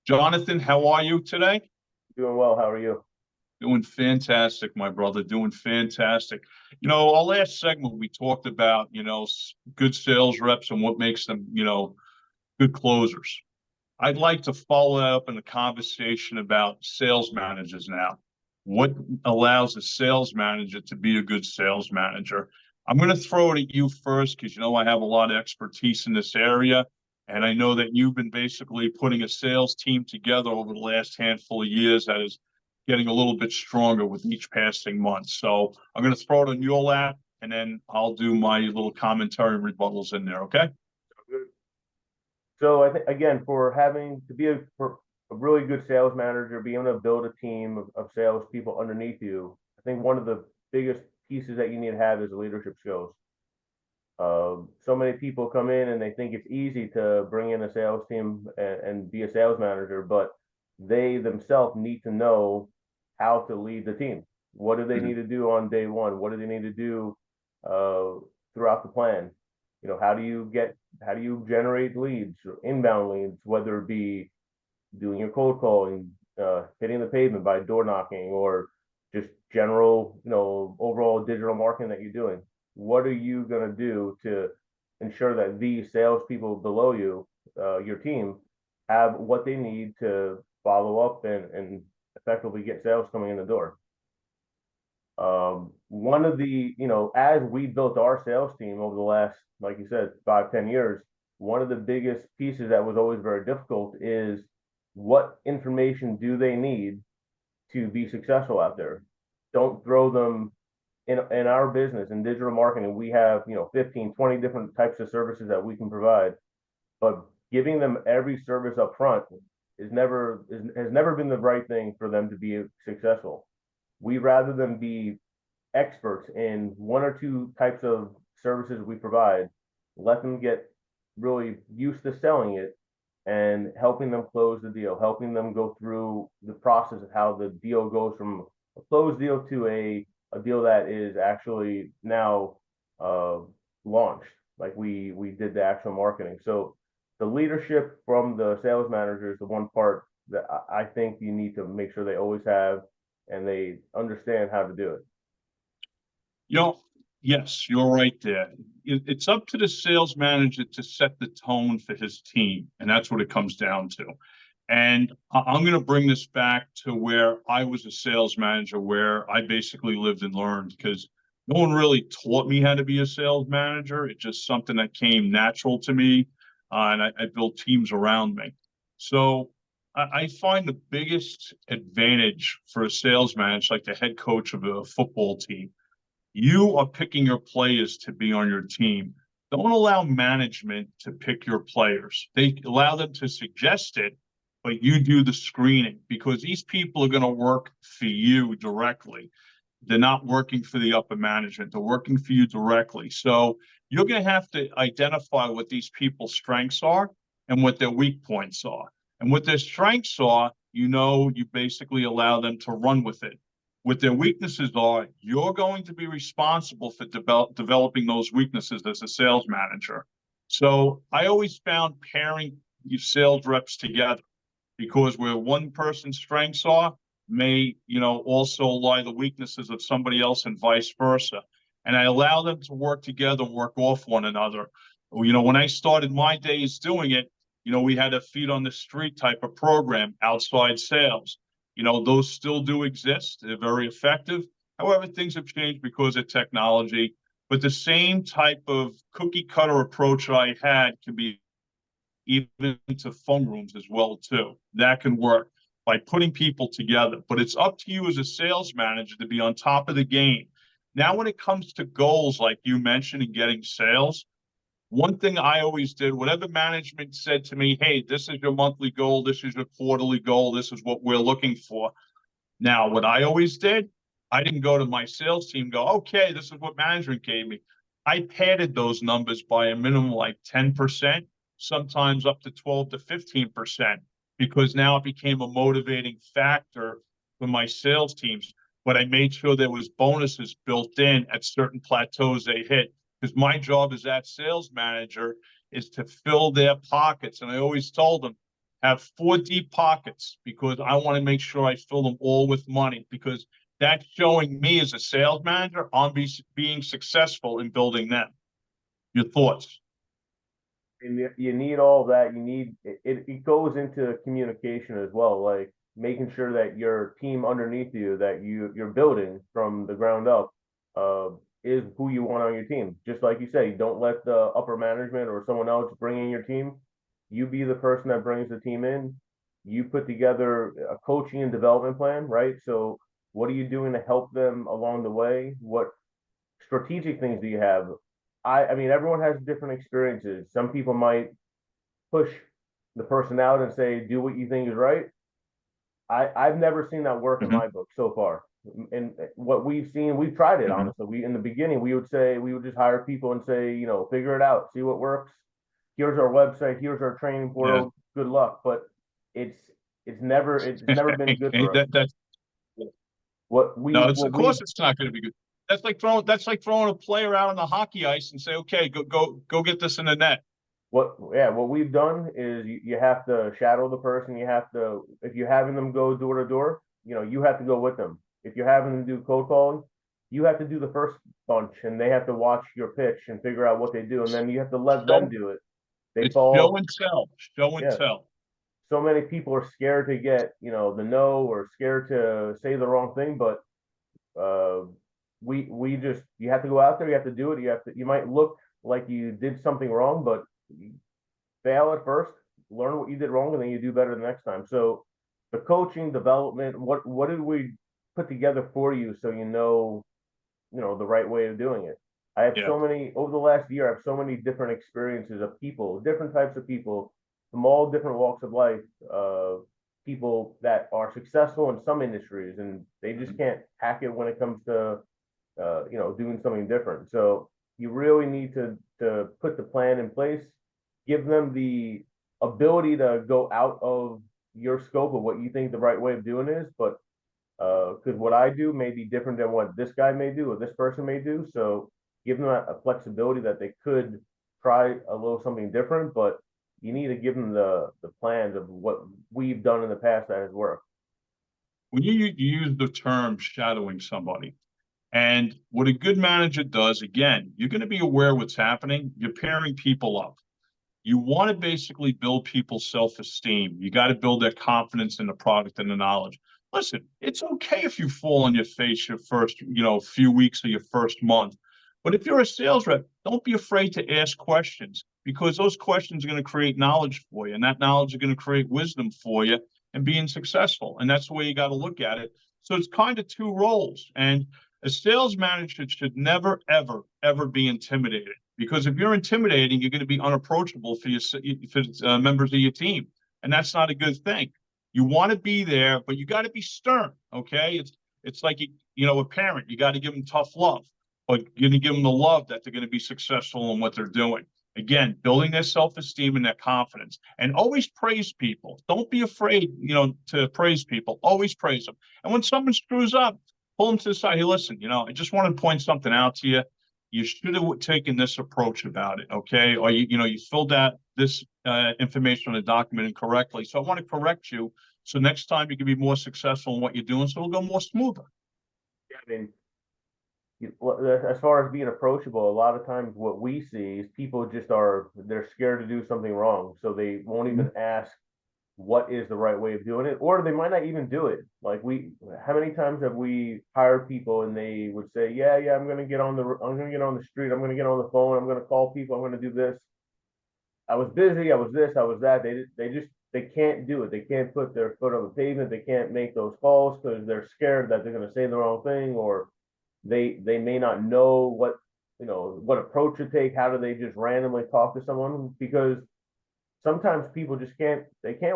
Jonathan, how are you today? Doing well. How are you? Doing fantastic, my brother. Doing fantastic. Our last segment, we talked about, good sales reps and what makes them, good closers. I'd like to follow up in a conversation about sales managers now. What allows a sales manager to be a good sales manager? I'm going to throw it at you first because I have a lot of expertise in this area. And I know that you've been basically putting a sales team together over the last handful of years that is getting a little bit stronger with each passing month. So I'm going to throw it on your lap and then I'll do my little commentary and rebuttals in there. Okay. Good. So I think again, for having to be a really good sales manager, being able to build a team of sales people underneath you, I think one of the biggest pieces that you need to have is leadership skills. So many people come in and they think it's easy to bring in a sales team and be a sales manager, but they themselves need to know how to lead the team. What do they Mhm. need to do on day one? What do they need to do uh, throughout the plan? How do you generate leads or inbound leads, whether it be doing your cold calling, hitting the pavement by door knocking, or just general, overall digital marketing that you're doing. What are you going to do to ensure that these salespeople below you, your team, have what they need to follow up and effectively get sales coming in the door? One of the, as we built our sales team over the last, like you said, 5, 10 years, one of the biggest pieces that was always very difficult is what information do they need to be successful out there? Don't throw them in our business in digital marketing. We have, 15, 20 different types of services that we can provide, but giving them every service up front has never been the right thing for them to be successful. We rather than be experts in one or two types of services we provide, let them get really used to selling it and helping them close the deal, helping them go through the process of how the deal goes from a closed deal to a deal that is actually now uh, launched. Like we did the actual marketing. So the leadership from the sales manager is the one part that I think you need to make sure they always have and they understand how to do it. You know, yes, you're right there. It's up to the sales manager to set the tone for his team, and that's what it comes down to. And I'm going to bring this back to where I was a sales manager, where I basically lived and learned because no one really taught me how to be a sales manager. It's just something that came natural to me, and I built teams around me. So I find the biggest advantage for a sales manager, like the head coach of a football team, you are picking your players to be on your team. Don't allow management to pick your players. They allow them to suggest it, but you do the screening because these people are going to work for you directly. They're not working for the upper management. They're working for you directly. So you're going to have to identify what these people's strengths are and what their weak points are. And what their strengths are, you basically allow them to run with it. What their weaknesses are, you're going to be responsible for developing those weaknesses as a sales manager. So I always found pairing your sales reps together because where one person's strengths are may, also lie the weaknesses of somebody else and vice versa. And I allow them to work together, work off one another. When I started my days doing it, we had a feet on the street type of program, outside sales. Those still do exist. They're very effective. However, things have changed because of technology. But the same type of cookie cutter approach I had can be even to phone rooms as well too. That can work by putting people together. But it's up to you as a sales manager to be on top of the game. Now, when it comes to goals, like you mentioned, in getting sales, one thing I always did, whatever management said to me, hey, this is your monthly goal, this is your quarterly goal, this is what we're looking for. Now, what I always did, I didn't go to my sales team, go, okay, this is what management gave me. I padded those numbers by a minimum like 10%, sometimes up to 12 to 15%, because now it became a motivating factor for my sales teams. But I made sure there was bonuses built in at certain plateaus they hit because my job as that sales manager is to fill their pockets. And I always told them, have 4 deep pockets because I want to make sure I fill them all with money, because that's showing me as a sales manager I'm being successful in building them. Your thoughts? And you need all that. You need it goes into communication as well, like making sure that your team underneath you that you're building from the ground up uh, is who you want on your team. Just like you say, don't let the upper management or someone else bring in your team. You be the person that brings the team in. You put together a coaching and development plan, right? So what are you doing to help them along the way? What strategic things do you have? I mean, everyone has different experiences. Some people might push the person out and say, do what you think is right. I've never seen that work in Mhm. my book so far. And what we've seen, we've tried it Mhm. honestly. We in the beginning we would say we would just hire people and say, you know, figure it out, see what works. Here's our website, here's our training Yeah. portal, good luck. But it's it's never been good for us. That's no, it's What of we course it's not going to be good. That's like throwing a player out on the hockey ice and say, okay, go get this in the net. what we've done is you have to shadow the person. You have to, if you're having them go door to door, you know, you have to go with them. If you're having them do cold calling, you have to do the first bunch and they have to watch your pitch and figure out what they do, and then you have to let them Show, do it. They it's show fall. and tell. Show and Yeah, tell. so many people are scared to get, you know, the no, or scared to say the wrong thing, but uh we just, you have to go out there, you have to do it, you might look like you did something wrong, but fail at first, learn what you did wrong, and then you do better the next time. So the coaching development, what did we put together for you so you know the right way of doing it? I have Yeah. so many over the last year. I have so many different experiences of people, different types of people from all different walks of life. People that are successful in some industries and they just can't hack it when it comes to you know, doing something different. So you really need to put the plan in place, give them the ability to go out of your scope of what you think the right way of doing is, but because what I do may be different than what this guy may do or this person may do. So give them a flexibility that they could try a little something different, but you need to give them the plans of what we've done in the past that has worked. When you use the term shadowing somebody, and what a good manager does, again, you're going to be aware of what's happening. You're pairing people up. You want to basically build people's self-esteem. You got to build their confidence in the product and the knowledge. Listen, it's okay if you fall on your face your first, few weeks or your first month. But if you're a sales rep, don't be afraid to ask questions, because those questions are going to create knowledge for you, and that knowledge is going to create wisdom for you and being successful. And that's the way you got to look at it. So it's kind of two roles. And a sales manager should never, ever, ever be intimidated, because if you're intimidating, you're going to be unapproachable for members of your team, and that's not a good thing. You want to be there, but you got to be stern. Okay, it's like a parent. You got to give them tough love, but you're going to give them the love that they're going to be successful in what they're doing. Again, building their self-esteem and their confidence, and always praise people. Don't be afraid, to praise people. Always praise them. And when someone screws up, pull them to the side. Hey, listen, I just want to point something out to you. You should have taken this approach about it, okay? Or you filled out this information on the document incorrectly. So I want to correct you, so next time you can be more successful in what you're doing, so it'll go more smoother. I mean, as far as being approachable, a lot of times what we see is people just they're scared to do something wrong, so they won't even ask what is the right way of doing it, or they might not even do it. Like how many times have we hired people and they would say, yeah, I'm going to get on the street, I'm going to get on the phone, I'm going to call people, I'm going to do this. I was busy, I was this, I was that. They can't do it. They can't put their foot on the pavement. They can't make those calls because they're scared that they're going to say the wrong thing, or they may not know what approach to take. How do they just randomly talk to someone? Because sometimes people just can't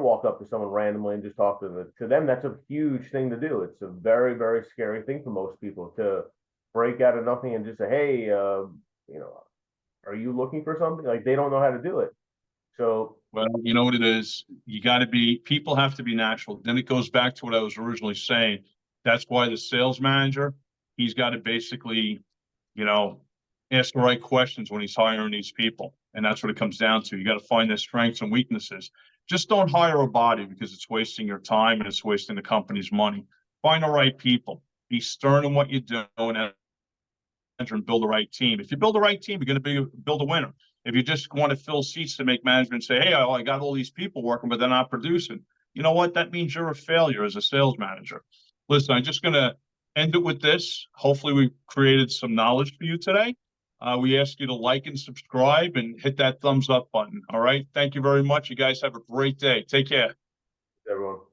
walk up to someone randomly and just talk to them. To them, that's a huge thing to do. It's a very, very scary thing for most people to break out of nothing and just say, hey, are you looking for something? Like, they don't know how to do it. So Well, you know what it is. People have to be natural. Then it goes back to what I was originally saying. That's why the sales manager, he's got to basically, you know, ask the right questions when he's hiring these people. And that's what it comes down to. You got to find their strengths and weaknesses. Just don't hire a body because it's wasting your time and it's wasting the company's money. Find the right people. Be stern in what you do and build the right team. If you build the right team, you're going to build a winner. If you just want to fill seats to make management say, hey, I got all these people working, but they're not producing, you know what? That means you're a failure as a sales manager. Listen, I'm just going to end it with this. Hopefully we created some knowledge for you today. We ask you to like and subscribe and hit that thumbs up button. All right. Thank you very much. You guys have a great day. Take care. Everyone.